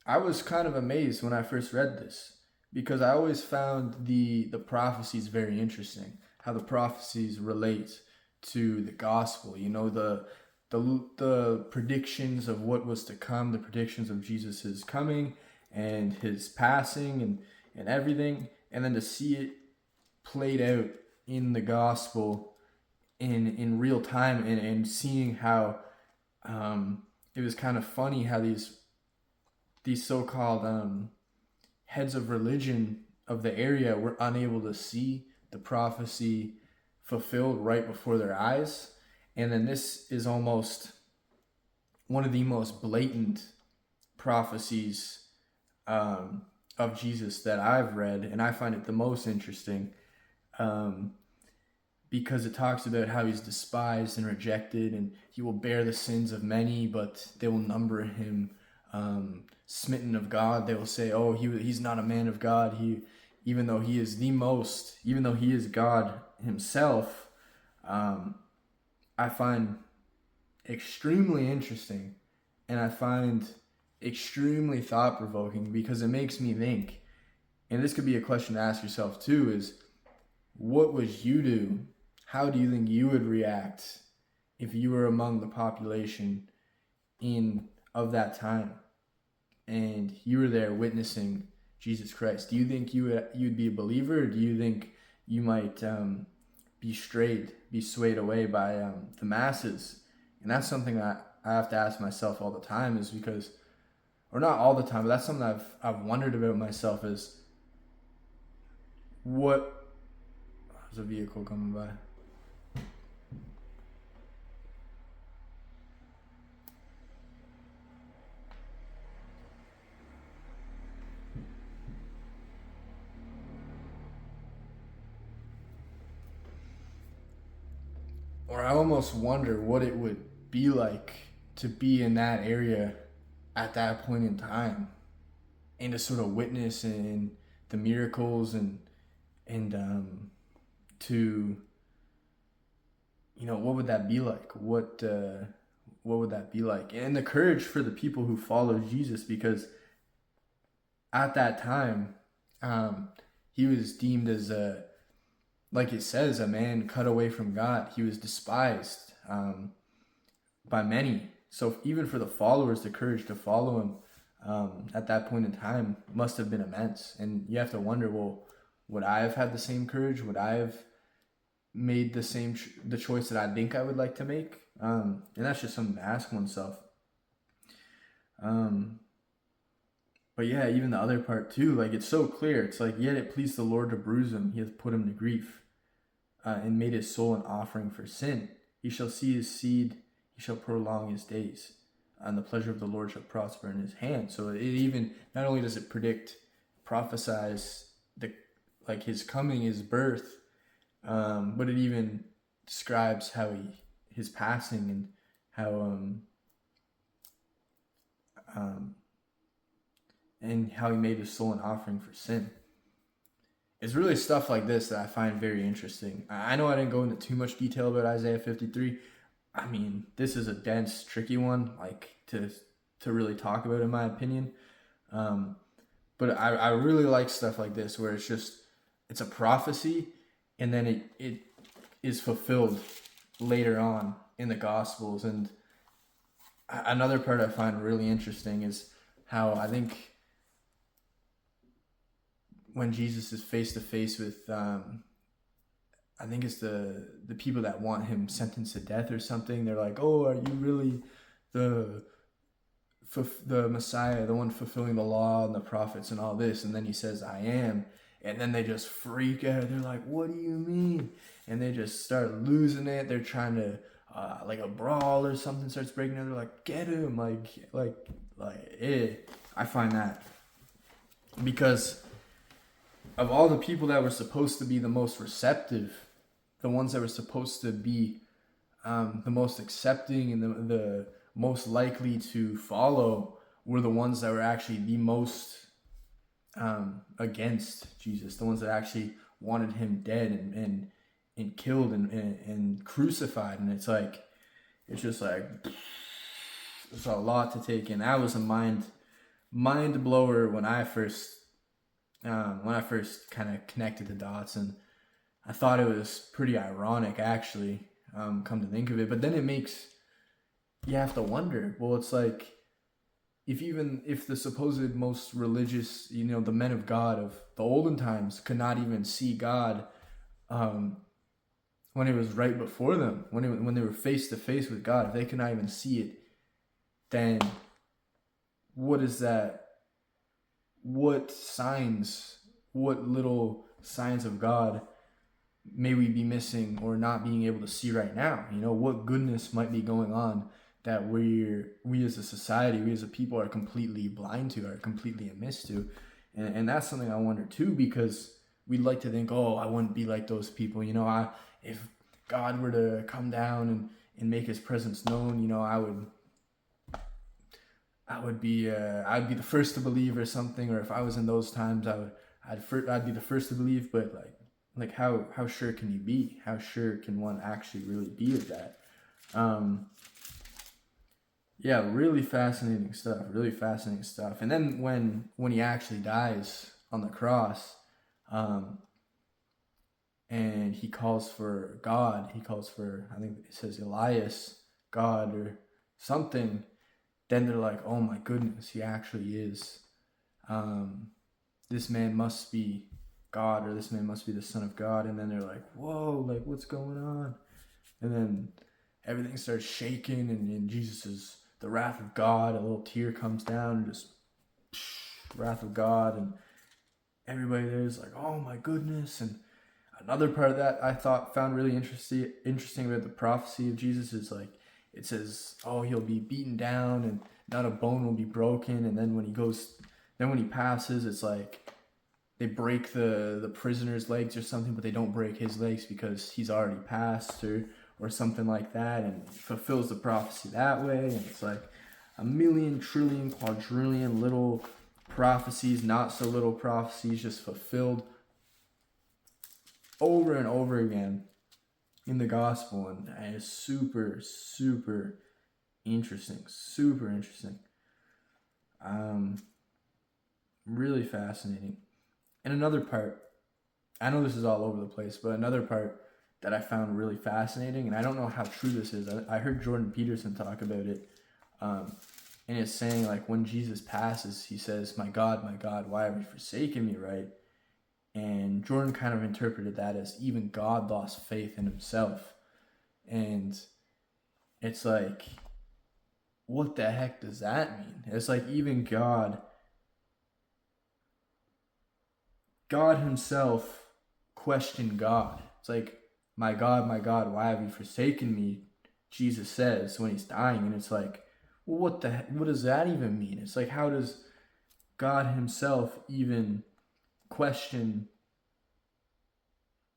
I was kind of amazed when I first read this because I always found the prophecies very interesting. How the prophecies relate to the gospel. You know, the predictions of what was to come, the predictions of Jesus's coming and his passing and everything, and then to see it played out in the gospel in real time, and seeing how it was kind of funny how these so-called heads of religion of the area were unable to see the prophecy fulfilled right before their eyes. And then this is almost one of the most blatant prophecies of Jesus that I've read, and I find it the most interesting, um, because it talks about how he's despised and rejected, and he will bear the sins of many, but they will number him smitten of God. They will say, "Oh, he's not a man of God. Even though he is the most, even though he is God himself." Um, I find extremely interesting, and I find extremely thought provoking because it makes me think. And this could be a question to ask yourself too: is what would you do? How do you think you would react if you were among the population in of that time and you were there witnessing Jesus Christ? Do you think you'd be a believer, or do you think you might be swayed away by the masses? And that's something I have to ask myself all the time, is because, or not all the time, but that's something I've wondered about myself, is what, there's a vehicle coming by. Or I almost wonder what it would be like to be in that area at that point in time, and to sort of witness and the miracles, and to, what would that be like? What would that be like? And the courage for the people who follow Jesus, because at that time, um, he was deemed as a, like it says, a man cut away from God. He was despised by many. So even for the followers, the courage to follow him at that point in time must have been immense. And you have to wonder, well, would I have had the same courage? Would I have made the choice that I think I would like to make? And that's just something to ask oneself. Um, but yeah, even the other part too, like it's so clear. It's like, yet it pleased the Lord to bruise him; he hath put him to grief, and made his soul an offering for sin. He shall see his seed; he shall prolong his days, and the pleasure of the Lord shall prosper in his hand. So it even, not only does it predict, prophesize the, like his coming, his birth, but it even describes how his passing, and how um, and how he made his soul an offering for sin. It's really stuff like this that I find very interesting. I know I didn't go into too much detail about Isaiah 53. I mean, this is a dense, tricky one, like to really talk about, in my opinion. Um, but I really like stuff like this, where it's a prophecy, and then it is fulfilled later on in the Gospels. And another part I find really interesting is how I think when Jesus is face to face with, I think it's the people that want him sentenced to death or something. They're like, "Oh, are you really the the Messiah, the one fulfilling the law and the prophets and all this?" And then he says, "I am." And then they just freak out. They're like, "What do you mean?" And they just start losing it. They're trying to, like a brawl or something starts breaking out. They're like, "Get him!" Like, I find that, because of all the people that were supposed to be the most receptive, the ones that were supposed to be the most accepting, and the most likely to follow, were the ones that were actually the most against Jesus, the ones that actually wanted him dead, and killed, and crucified. And it's just like, it's a lot to take in. That was a mind blower when I first kind of connected the dots, and I thought it was pretty ironic actually. Come to think of it, but then it makes you have to wonder. Well, it's like if the supposed most religious, the men of God of the olden times could not even see God, um, when it was right before them, when they were face to face with God, if they could not even see it, then what is that? What signs, what little signs of God may we be missing or not being able to see right now? What goodness might be going on that we as a society, we as a people are completely blind to, are completely amiss to. And that's something I wonder too, because we'd like to think, oh, I wouldn't be like those people. If God were to come down and make his presence known, I'd be the first to believe or something. Or if I was in those times, I'd be the first to believe. But like how sure can you be? How sure can one actually really be of that? Yeah, really fascinating stuff. Really fascinating stuff. And then when he actually dies on the cross, and he calls for God, he calls for, I think it says Elias, God or something. Then they're like, oh my goodness, he actually is. This man must be God, or this man must be the Son of God. And then they're like, whoa, like what's going on? And then everything starts shaking, and Jesus is the wrath of God. A little tear comes down, and just wrath of God, and everybody there is like, oh my goodness. And another part of that I found really interesting about the prophecy of Jesus is like, it says, oh, he'll be beaten down and not a bone will be broken. And then when he passes, it's like they break the prisoner's legs or something, but they don't break his legs because he's already passed, or something like that, and fulfills the prophecy that way. And it's like a million, trillion, quadrillion little prophecies, not so little prophecies, just fulfilled over and over again in the gospel. And it's super, super interesting. Super interesting. Really fascinating. And another part, I know this is all over the place, but another part that I found really fascinating, and I don't know how true this is. I heard Jordan Peterson talk about it, and it's saying like when Jesus passes, he says, my God, why have you forsaken me?" Right? And Jordan kind of interpreted that as even God lost faith in himself, and it's like, what the heck does that mean? It's like even God himself questioned God. It's like, my God, why have you forsaken me? Jesus says when he's dying, and it's like, well, what does that even mean? It's like, how does God himself even question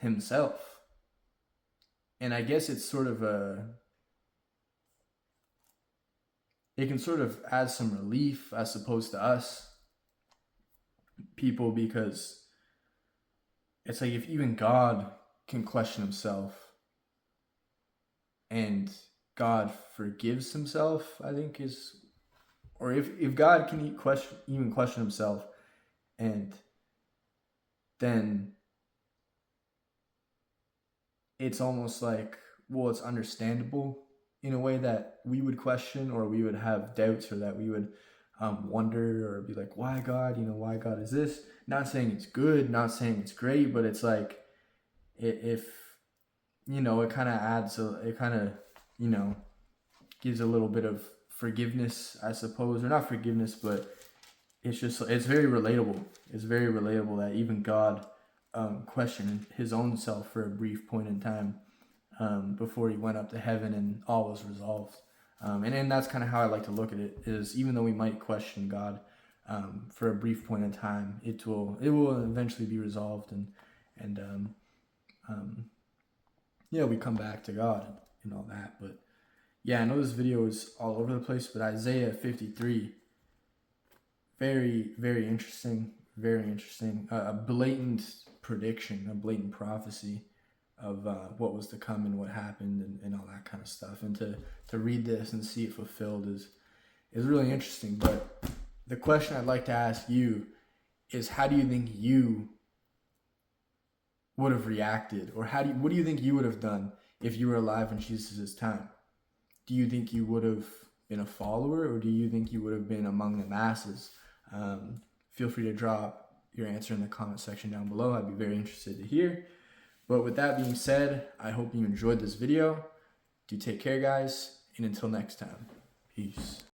himself? And I guess it's sort of it can sort of add some relief, as opposed to us people, because it's like, if even God can question himself and God forgives himself, I think is, or if God can even question himself, and then it's almost like, well, it's understandable in a way that we would question, or we would have doubts, or that we would wonder, or be like, why God? Why God is this? Not saying it's good, not saying it's great, but it's like, if it kind of adds it kind of gives a little bit of forgiveness, I suppose, or not forgiveness, but it's very relatable. It's very relatable that even God questioned his own self for a brief point in time, before he went up to heaven and all was resolved. And then that's kind of how I like to look at it, is even though we might question God for a brief point in time, it will eventually be resolved, and we come back to God and all that. But yeah, I know this video is all over the place, but Isaiah 53, very, very interesting, very interesting. A blatant prediction, a blatant prophecy of what was to come and what happened, and all that kind of stuff. And to read this and see it fulfilled is really interesting. But the question I'd like to ask you is, how do you think you would have reacted, or what do you think you would have done if you were alive in Jesus' time? Do you think you would have been a follower, or do you think you would have been among the masses? Feel free to drop your answer in the comment section down below. I'd be very interested to hear. But with that being said, I hope you enjoyed this video. Do take care, guys, and until next time, peace.